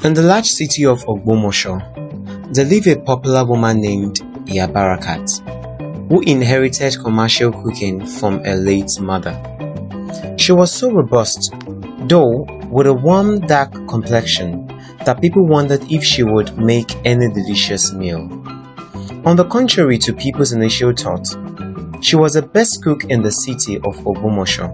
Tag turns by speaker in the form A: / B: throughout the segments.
A: In the large city of Ogbomosho, there lived a popular woman named Iya Barakat, who inherited commercial cooking from a late mother. She was so robust, though with a warm, dark complexion, that people wondered if she would make any delicious meal. On the contrary to people's initial thought, she was the best cook in the city of Ogbomosho.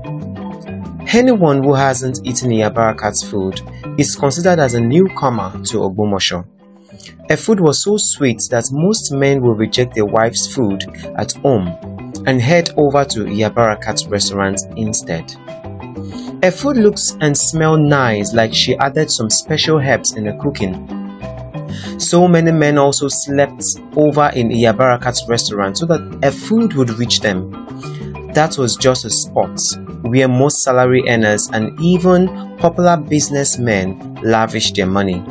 A: Anyone who hasn't eaten Iya Barakat's food is considered as a newcomer to Ogbomosho. Her food was so sweet that most men will reject their wife's food at home and head over to Iya Barakat's restaurant instead. Her food looks and smells nice, like she added some special herbs in her cooking. So many men also slept over in Iya Barakat's restaurant so that her food would reach them. That was just a spot where most salary earners and even popular businessmen lavished their money.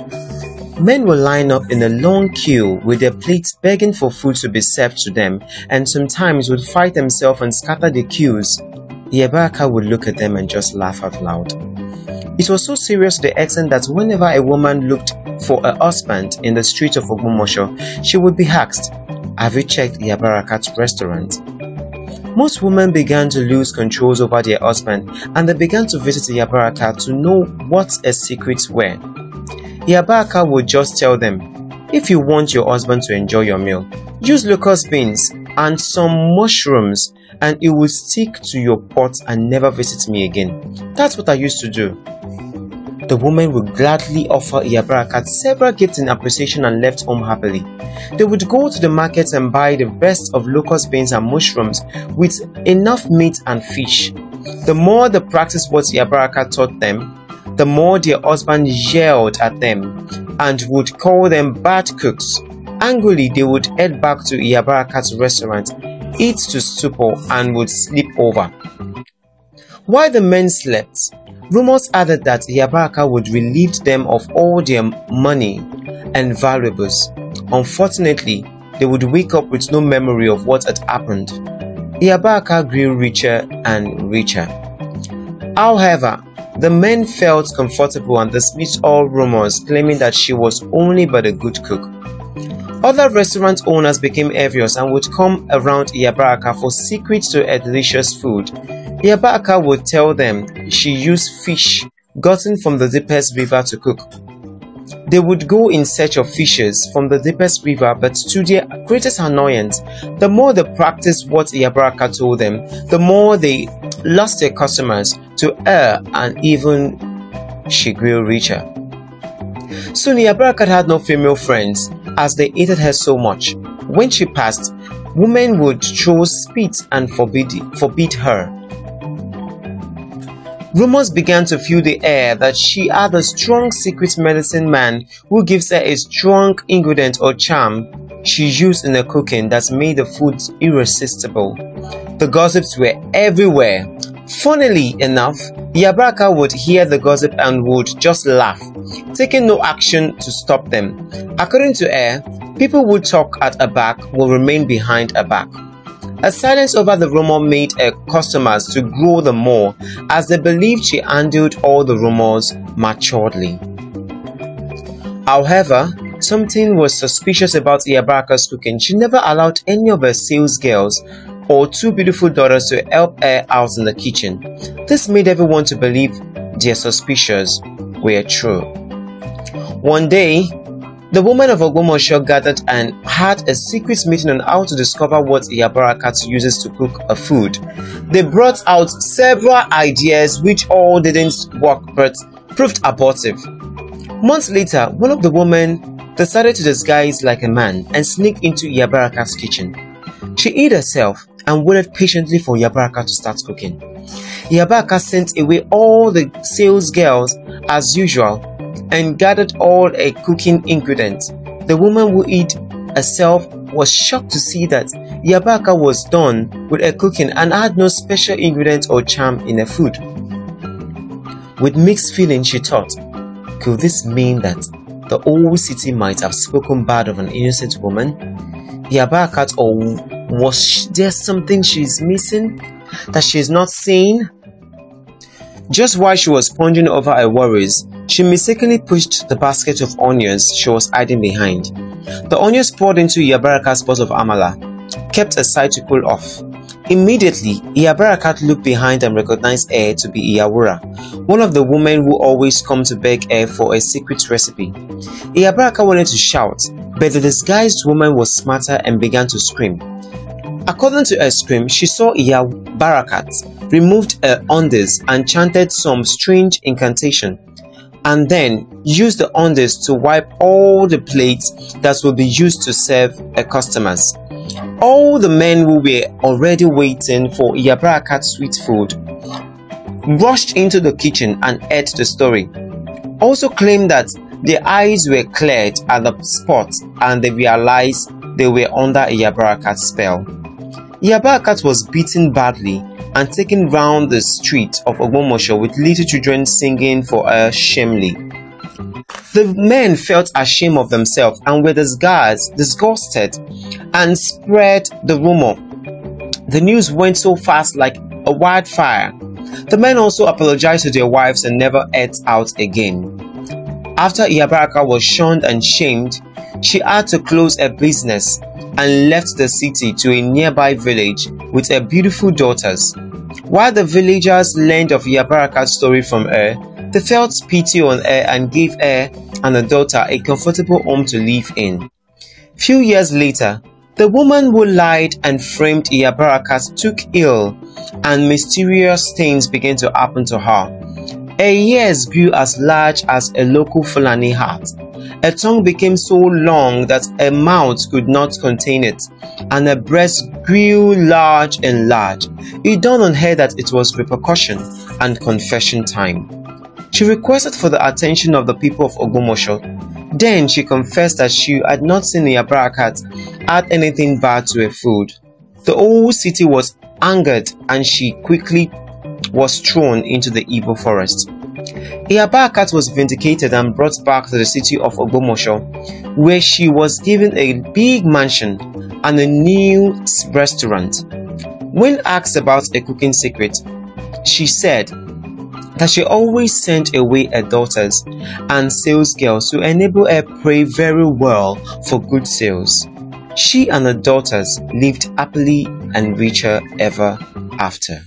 A: Men would line up in a long queue with their plates begging for food to be served to them, and sometimes would fight themselves and scatter the queues. Iya Barakat would look at them and just laugh out loud. It was so serious to the extent that whenever a woman looked for a husband in the streets of Ogbomosho, she would be asked, "Have you checked Iya Barakat's restaurant?" Most women began to lose controls over their husband, and they began to visit Iya Barakat to know what her secrets were. Iya Barakat would just tell them, "If you want your husband to enjoy your meal, use locust beans and some mushrooms, and it will stick to your pot and never visit me again. That's what I used to do." The woman would gladly offer Iya Barakat several gifts in appreciation and left home happily. They would go to the market and buy the best of locust beans and mushrooms with enough meat and fish. The more they practiced what Iya Barakat taught them, the more their husband yelled at them and would call them bad cooks. Angrily, they would head back to Iya Barakat's restaurant, eat to stupor, and would sleep over. While the men slept, rumors added that Iya Barakat would relieve them of all their money and valuables. Unfortunately, they would wake up with no memory of what had happened. Iya Barakat grew richer and richer. However, the men felt comfortable and dismissed all rumors, claiming that she was only but a good cook. Other restaurant owners became envious and would come around Iya Barakat for secrets to her delicious food. Iya Barakat would tell them she used fish gotten from the deepest river to cook. They would go in search of fishes from the deepest river, but to their greatest annoyance, the more they practiced what Iya Barakat told them, the more they lost their customers to her, and even she grew richer. Soon Iya Barakat had no female friends, as they hated her so much. When she passed, women would throw spit and forbid her. Rumors began to fill the air that she had a strong secret medicine man who gives her a strong ingredient or charm she used in her cooking that made the food irresistible. The gossips were everywhere. Funnily enough, Iya Barakat would hear the gossip and would just laugh, taking no action to stop them. According to her, people who talk at her back will remain behind her back. A silence over the rumor made her customers to grow the more, as they believed she handled all the rumors maturely. However, something was suspicious about Iya Barakat's cooking. She never allowed any of her sales girls or two beautiful daughters to help her out in the kitchen. This made everyone to believe their suspicions were true. One day, the women of Ogbomosho gathered and had a secret meeting on how to discover what Iya Barakat uses to cook her food. They brought out several ideas which all didn't work but proved abortive. Months later, one of the women decided to disguise like a man and sneak into Iya Barakat's kitchen. She hid herself and waited patiently for Iya Barakat to start cooking. Iya Barakat sent away all the sales girls as usual and gathered all her cooking ingredients. The woman who hid herself was shocked to see that Iya Barakat was done with her cooking and had no special ingredient or charm in her food. With mixed feelings, she thought, could this mean that the whole city might have spoken bad of an innocent woman? Iya Barakat, or was there something she's missing that she's not seeing? Just while she was pondering over her worries, She mistakenly pushed the basket of onions she was hiding behind. The onions poured into Iyabaraka's pot of amala, kept aside to cool off. Immediately, Iyabarakat looked behind and recognized Air to be Iyawura, one of the women who always come to beg Air for a secret recipe. Iyabaraka wanted to shout, but the disguised woman was smarter and began to scream. According to her scream, she saw Iyabarakat removed her undies and chanted some strange incantation, and then used the undies to wipe all the plates that would be used to serve her customers. All the men who were already waiting for Iyabarakat's sweet food rushed into the kitchen and heard the story. Also claimed that their eyes were cleared at the spot and they realized they were under Iyabarakat's spell. Iyabarakat was beaten badly and taken round the street of Ogbomosho with little children singing for her shamefully. The men felt ashamed of themselves and were disgusted and spread the rumor. The news went so fast like a wildfire. The men also apologized to their wives and never ate out again. After Iyabaraka was shunned and shamed, she had to close her business and left the city to a nearby village with her beautiful daughters. While the villagers learned of Iyabarakat's story from her, they felt pity on her and gave her and her daughter a comfortable home to live in. Few years later, the woman who lied and framed Iyabarakat took ill, and mysterious things began to happen to her. Her ears grew as large as a local Fulani hat. Her tongue became so long that her mouth could not contain it, and her breasts grew large and large. It dawned on her that it was repercussion and confession time. She requested for the attention of the people of Ogbomosho. Then she confessed that she had not seen Iyabarakat add anything bad to her food. The whole city was angered and she quickly was thrown into the evil forest. Iyabarakat was vindicated and brought back to the city of Ogbomosho, where she was given a big mansion and a new restaurant. When asked about a cooking secret, she said that she always sent away her daughters and sales girls to enable her pray very well for good sales. She and her daughters lived happily and richer ever after.